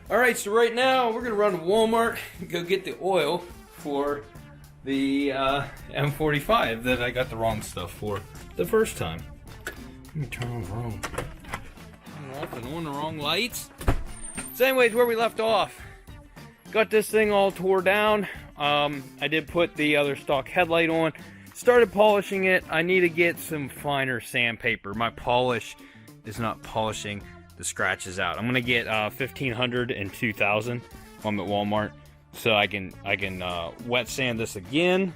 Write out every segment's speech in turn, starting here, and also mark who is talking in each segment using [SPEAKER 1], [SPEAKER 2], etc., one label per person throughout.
[SPEAKER 1] Alright, so right now we're gonna run to Walmart and go get the oil for the M45 that I got the wrong stuff for the first time. Let me turn on the wrong. Off and on the wrong lights. So anyways, where we left off. Got this thing all tore down. I did put the other stock headlight on. Started polishing it. I need to get some finer sandpaper. My polish is not polishing the scratches out. I'm gonna get 1500 and 2000. I'm at Walmart, so I can wet sand this again.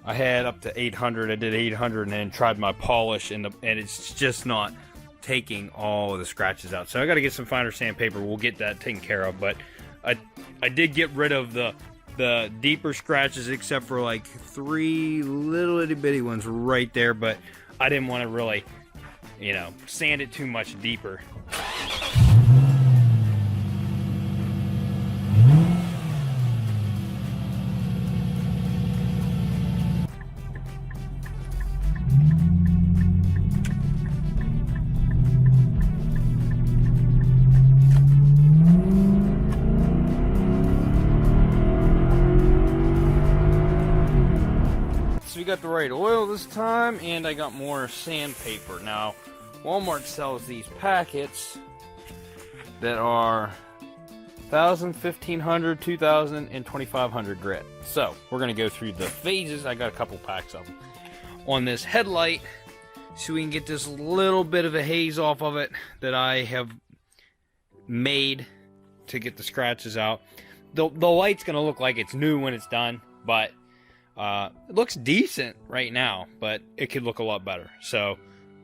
[SPEAKER 1] I had up to 800. I did 800 and then tried my polish, and it's just not taking all of the scratches out. So I got to get some finer sandpaper. We'll get that taken care of. But I did get rid of the deeper scratches, except for like 3 little itty bitty ones right there. But I didn't want to really, you know, sand it too much deeper. We got the right oil this time, and I got more sandpaper. Now, Walmart sells these packets that are 1,000, 1,500, 2,000, and 2,500 grit. So, we're going to go through the phases. I got a couple packs of them on this headlight, so we can get this little bit of a haze off of it that I have made to get the scratches out. The light's going to look like it's new when it's done, but it looks decent right now, but it could look a lot better. So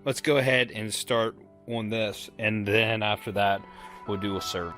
[SPEAKER 1] let's go ahead and start on this, and then after that we'll do a serve.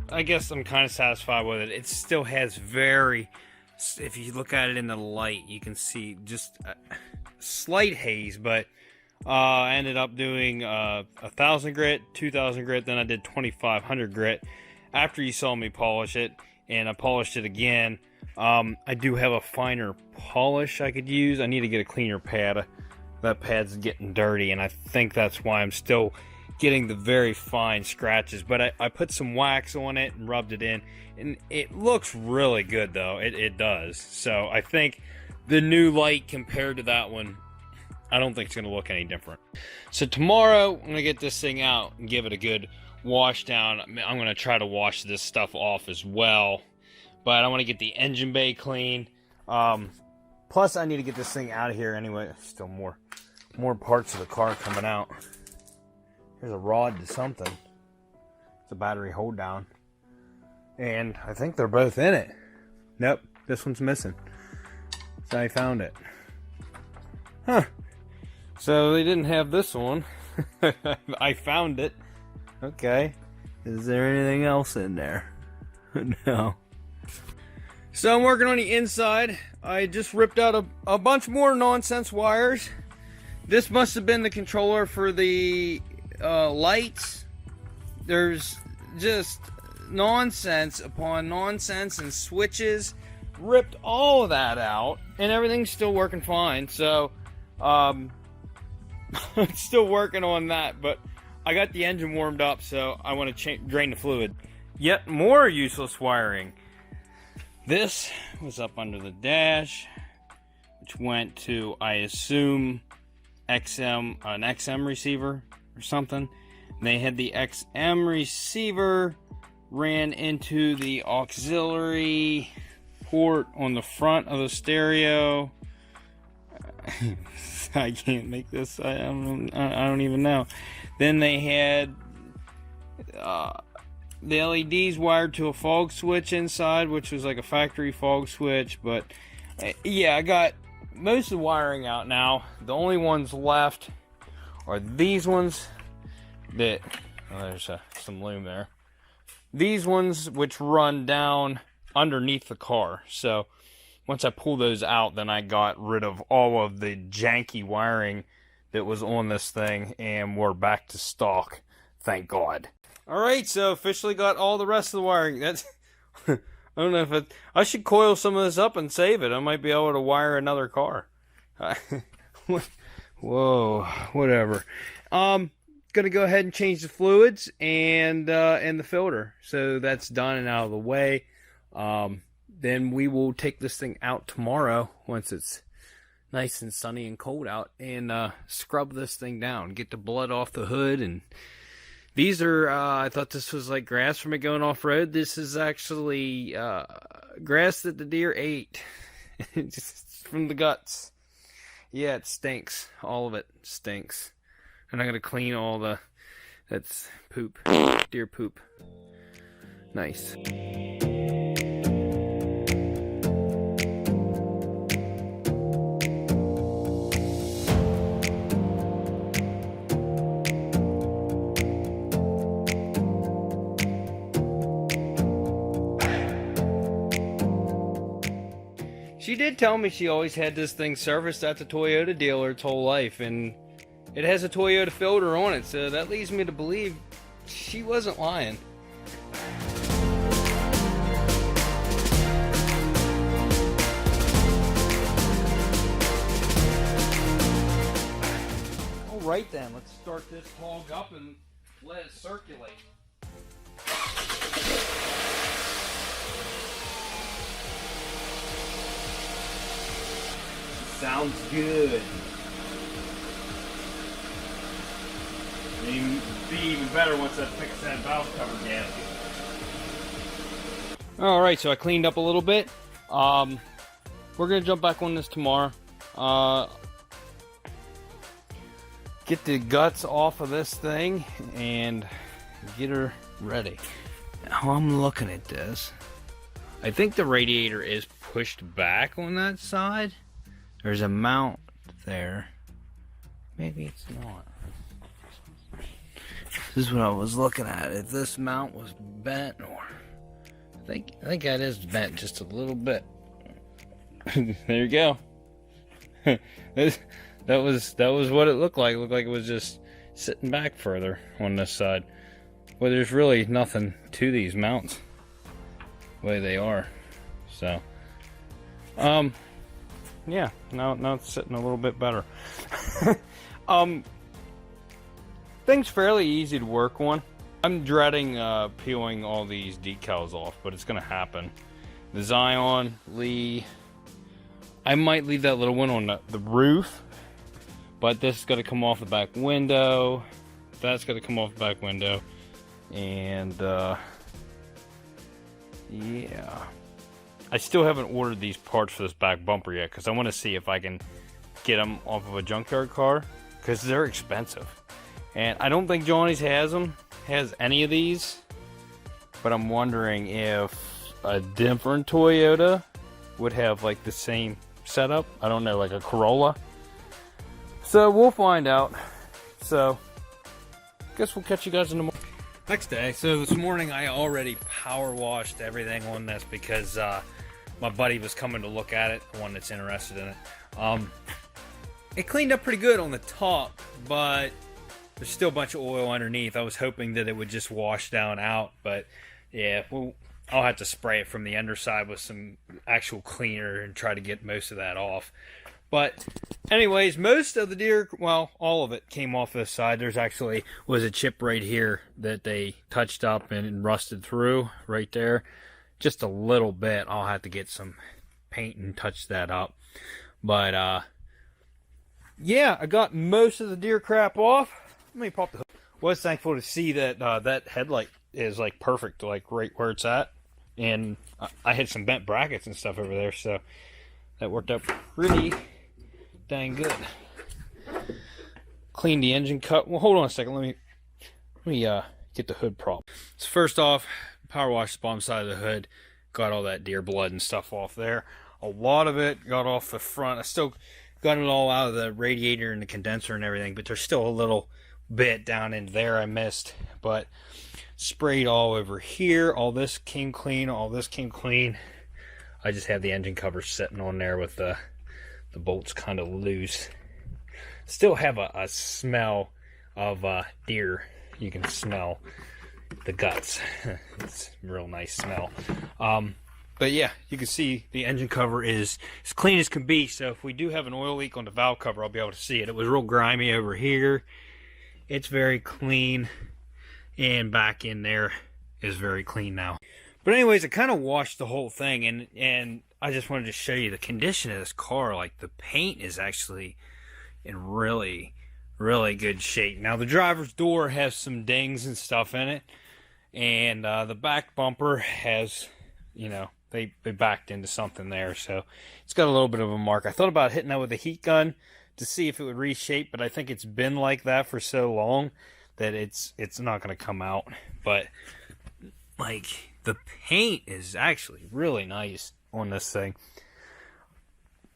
[SPEAKER 1] I guess I'm kind of satisfied with it. It still has very, if you look at it in the light, you can see just a slight haze, but I ended up doing 1,000 grit, 2,000 grit, then I did 2,500 grit after you saw me polish it, and I polished it again. I do have a finer polish I could use. I need to get a cleaner pad. That pad's getting dirty, and I think that's why I'm still getting the very fine scratches. But I put some wax on it and rubbed it in, and it looks really good though. It does. So I think the new light compared to that one, I don't think it's gonna look any different. So tomorrow I'm gonna get this thing out and give it a good wash down. I'm gonna try to wash this stuff off as well, but I want to get the engine bay clean. Plus I need to get this thing out of here anyway. Still more parts of the car coming out. Here's a rod to something. It's a battery hold down. And I think they're both in it. Nope, this one's missing. So I found it. Huh. So they didn't have this one. I found it. Okay. Is there anything else in there? No. So I'm working on the inside. I just ripped out a bunch more nonsense wires. This must have been the controller for the lights. There's just nonsense upon nonsense and switches. Ripped all of that out, and everything's still working fine. So it's still working on that, but I got the engine warmed up, so I want to drain the fluid. Yet more useless wiring. This was up under the dash, which went to, I assume, an XM receiver or something. They had the XM receiver ran into the auxiliary port on the front of the stereo. I can't make this. I don't even know. Then they had the LED's wired to a fog switch inside, which was like a factory fog switch. But yeah, I got most of the wiring out now. The only ones left are these ones that, oh, there's some loom there. These ones which run down underneath the car. So once I pull those out, then I got rid of all of the janky wiring that was on this thing, and we're back to stock. Thank God. Alright, so officially got all the rest of the wiring. That's I don't know if I should coil some of this up and save it. I might be able to wire another car. Whoa, whatever. Gonna go ahead and change the fluids and the filter. So that's done and out of the way. Then we will take this thing out tomorrow once it's nice and sunny and cold out, and scrub this thing down, get the blood off the hood. And these are, I thought this was like grass from it going off-road. This is actually grass that the deer ate. Just from the guts. Yeah, it stinks. All of it stinks. And I'm going to clean all the, that's poop. Deer poop. Nice. She did tell me she always had this thing serviced at the Toyota dealer its whole life, and it has a Toyota filter on it, so that leads me to believe she wasn't lying. Alright then, let's start this hog up and let it circulate. Sounds good. It'll be even better once I fix that valve cover gasket. Alright, so I cleaned up a little bit. We're gonna jump back on this tomorrow. Get the guts off of this thing and get her ready. Now I'm looking at this. I think the radiator is pushed back on that side. There's a mount there. Maybe it's not. This is what I was looking at. If this mount was bent, or I think that is bent just a little bit. There you go. That was what it looked like. It looked like it was just sitting back further on this side. Well, there's really nothing to these mounts the way they are. So, yeah, now it's sitting a little bit better. Thing's fairly easy to work on. I'm dreading peeling all these decals off, but it's gonna happen. The Scion, Lee, I might leave that little one on the roof, but this is gonna come off the back window. That's gonna come off the back window, and yeah. I still haven't ordered these parts for this back bumper yet, because I want to see if I can get them off of a junkyard car, because they're expensive. And I don't think Johnny's has any of these, but I'm wondering if a different Toyota would have like the same setup. I don't know, like a Corolla. So we'll find out. So guess we'll catch you guys in the morning. Next day. So this morning I already power washed everything on this because my buddy was coming to look at it, the one that's interested in it. It cleaned up pretty good on the top, but there's still a bunch of oil underneath. I was hoping that it would just wash down out, but yeah, I'll have to spray it from the underside with some actual cleaner and try to get most of that off. But anyways, most of the deer, well, all of it came off this side. There's actually was a chip right here that they touched up and rusted through right there. Just a little bit. I'll have to get some paint and touch that up. But yeah, I got most of the deer crap off. Let me pop the hood. Was thankful to see that that headlight is like perfect, like right where it's at. And I had some bent brackets and stuff over there, so that worked out pretty dang good. Clean the engine cut. Well, hold on a second. Let me get the hood prop. So first off, power wash the bottom side of the hood, got all that deer blood and stuff off there. A lot of it got off the front. I still got it all out of the radiator and the condenser and everything, but there's still a little bit down in there I missed. But sprayed all over here. All this came clean. All this came clean. I just have the engine cover sitting on there with the bolts kind of loose. Still have a smell of deer. You can smell the guts. It's a real nice smell. But yeah, you can see the engine cover is as clean as can be. So if we do have an oil leak on the valve cover, I'll be able to see it. It was real grimy over here. It's very clean. And back in there is very clean now. But anyways, I kind of washed the whole thing. And I just wanted to show you the condition of this car. Like, the paint is actually in really, really good shape. Now, the driver's door has some dings and stuff in it. And the back bumper has, you know, they backed into something there, so it's got a little bit of a mark. I thought about hitting that with a heat gun to see if it would reshape, but I think it's been like that for so long that it's not going to come out. But like, the paint is actually really nice on this thing.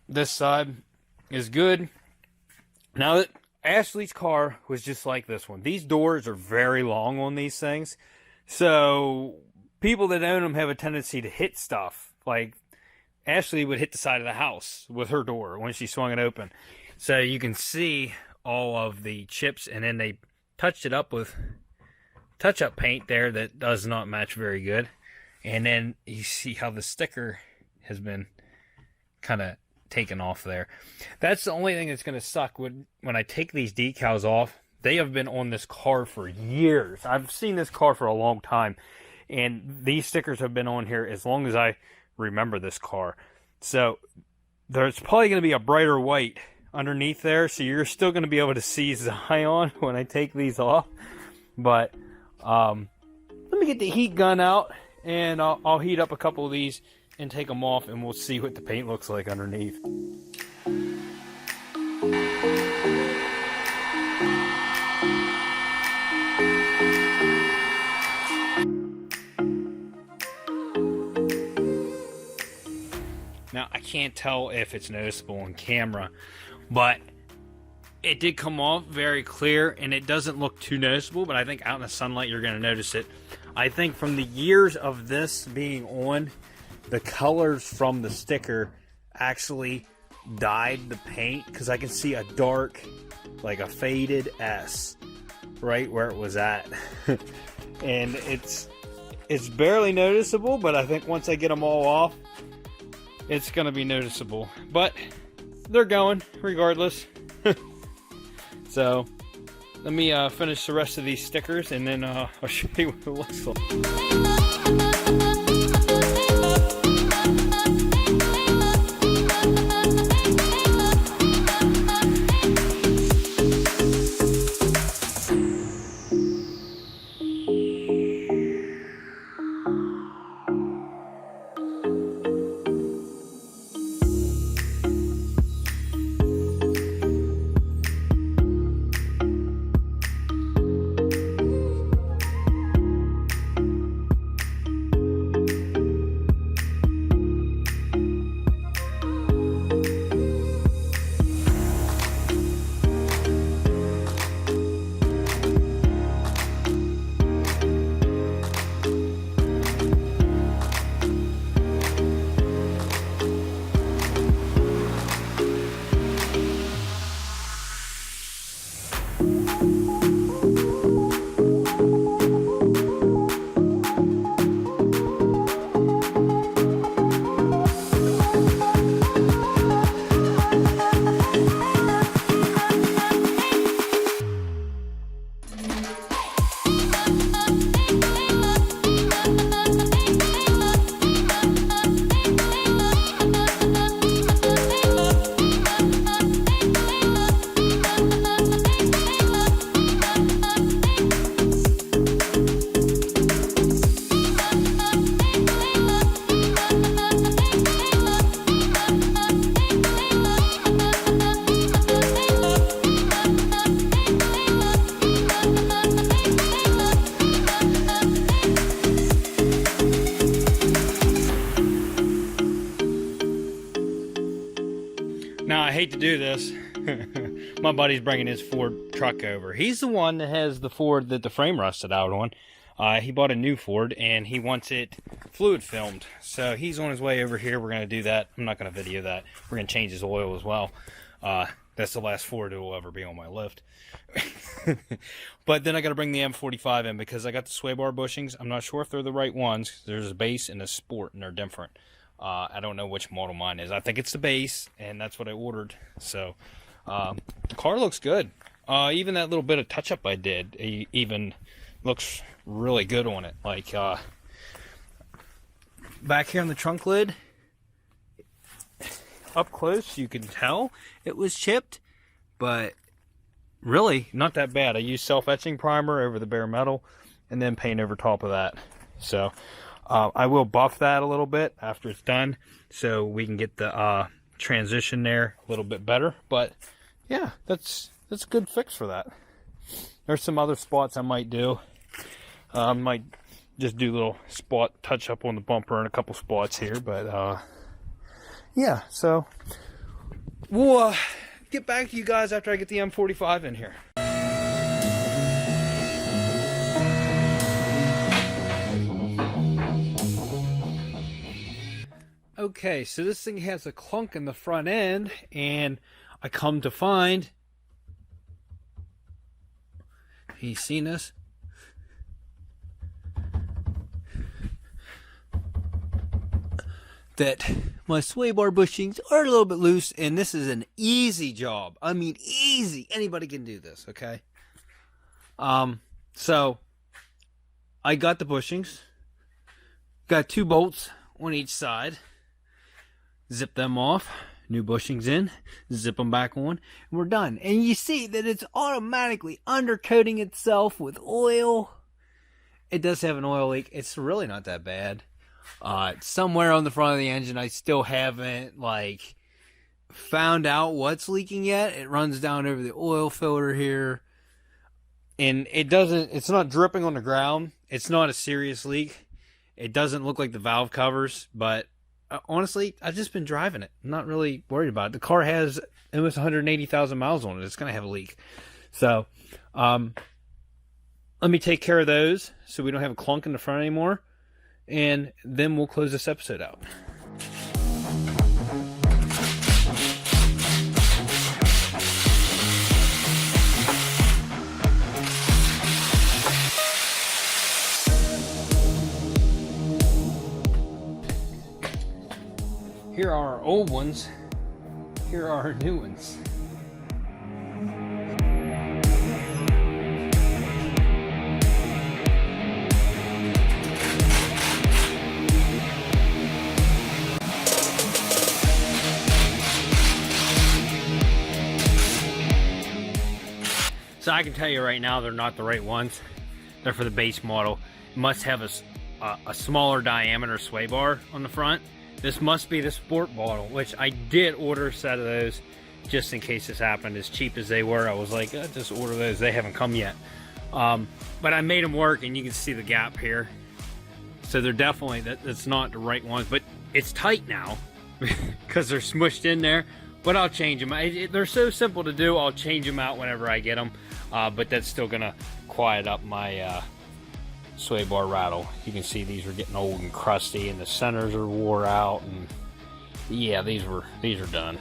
[SPEAKER 1] This side is good. Now that Ashley's car was just like this one. These doors are very long on these things, so people that own them have a tendency to hit stuff. Like, Ashley would hit the side of the house with her door when she swung it open. So you can see all of the chips, and then they touched it up with touch-up paint there that does not match very good. And then you see how the sticker has been kind of taken off there. That's the only thing that's going to suck when I take these decals off. They have been on this car for years. I've seen this car for a long time. And these stickers have been on here as long as I remember this car. So there's probably going to be a brighter white underneath there. So you're still going to be able to see Scion when I take these off. But let me get the heat gun out. And I'll heat up a couple of these and take them off. And we'll see what the paint looks like underneath. Now, I can't tell if it's noticeable on camera, but it did come off very clear, and it doesn't look too noticeable, but I think out in the sunlight you're going to notice it. I think from the years of this being on, the colors from the sticker actually dyed the paint, because I can see a dark, like a faded S right where it was at. And it's barely noticeable, but I think once I get them all off, it's going to be noticeable. But they're going regardless. So let me finish the rest of these stickers, and then I'll show you what it looks like. hate to do this. My buddy's bringing his Ford truck over. He's the one that has the Ford that the frame rusted out on. He bought a new Ford and he wants it fluid filmed. So he's on his way over here. We're going to do that. I'm not going to video that. We're going to change his oil as well. That's the last Ford that will ever be on my lift. But then I got to bring the M45 in because I got the sway bar bushings. I'm not sure if they're the right ones. There's a base and a sport and they're different. I don't know which model mine is. I think it's the base, and that's what I ordered. So the car looks good. Even that little bit of touch-up I did even looks really good on it. Like back here on the trunk lid, up close you can tell it was chipped, but really not that bad. I used self-etching primer over the bare metal and then paint over top of that. So I will buff that a little bit after it's done so we can get the transition there a little bit better. But yeah, that's a good fix for that. There's some other spots I might do. Might just do a little spot touch up on the bumper and a couple spots here, but yeah, so we'll get back to you guys after I get the M45 in here. Okay, so this thing has a clunk in the front end, and I come to find, he's seen this, that my sway bar bushings are a little bit loose, and this is an easy job. I mean, easy. Anybody can do this, okay? So I got the bushings, got 2 bolts on each side. Zip them off, new bushings in, zip them back on, and we're done. And you see that it's automatically undercoating itself with oil. It does have an oil leak. It's really not that bad. It's somewhere on the front of the engine. I still haven't found out what's leaking yet. It runs down over the oil filter here, and it's not dripping on the ground. It's not a serious leak. It doesn't look like the valve covers, but honestly, I've just been driving it. I'm not really worried about it. The car has almost 180,000 miles on it. It's going to have a leak. So, let me take care of those so we don't have a clunk in the front anymore. And then we'll close this episode out. Here are our old ones. Here are our new ones. So I can tell you right now, they're not the right ones. They're for the base model. It must have a smaller diameter sway bar on the front. This must be the sport model, which I did order a set of those just in case this happened. As cheap as they were, I was like, just order those. They haven't come yet. But I made them work, and you can see the gap here. So they're definitely, that's not the right ones, but it's tight now because they're smushed in there. But I'll change them. They're so simple to do. I'll change them out whenever I get them. But that's still gonna quiet up my sway bar rattle. You can see these are getting old and crusty, and the centers are wore out, and yeah, these are done.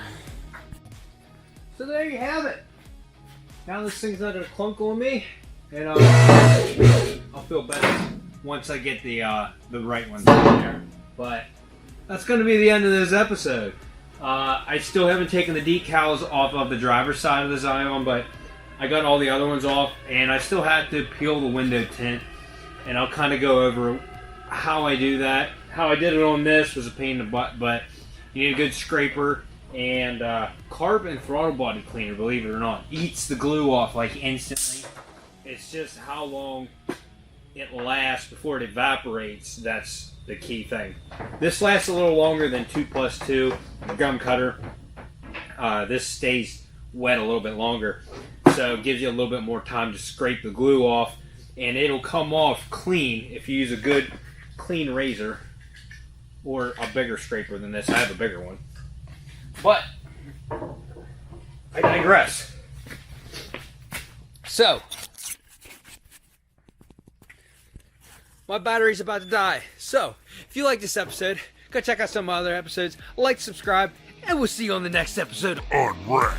[SPEAKER 1] So there you have it. Now this thing's not gonna clunk on me, and I'll feel better once I get the right ones in there. But that's gonna be the end of this episode. I still haven't taken the decals off of the driver's side of the Scion, but I got all the other ones off, and I still have to peel the window tint, and I'll kind of go over how I do that. How I did it on this was a pain in the butt, but you need a good scraper, and carbon throttle body cleaner, believe it or not, eats the glue off like instantly. It's just how long it lasts before it evaporates that's the key thing. This lasts a little longer than 2+2 gum cutter. This stays wet a little bit longer, so it gives you a little bit more time to scrape the glue off, and it'll come off clean if you use a good clean razor or a bigger scraper than this. I have a bigger one, but I digress. So, my battery's about to die. So, if you like this episode, go check out some other episodes. Like, subscribe, and we'll see you on the next episode on Wreck.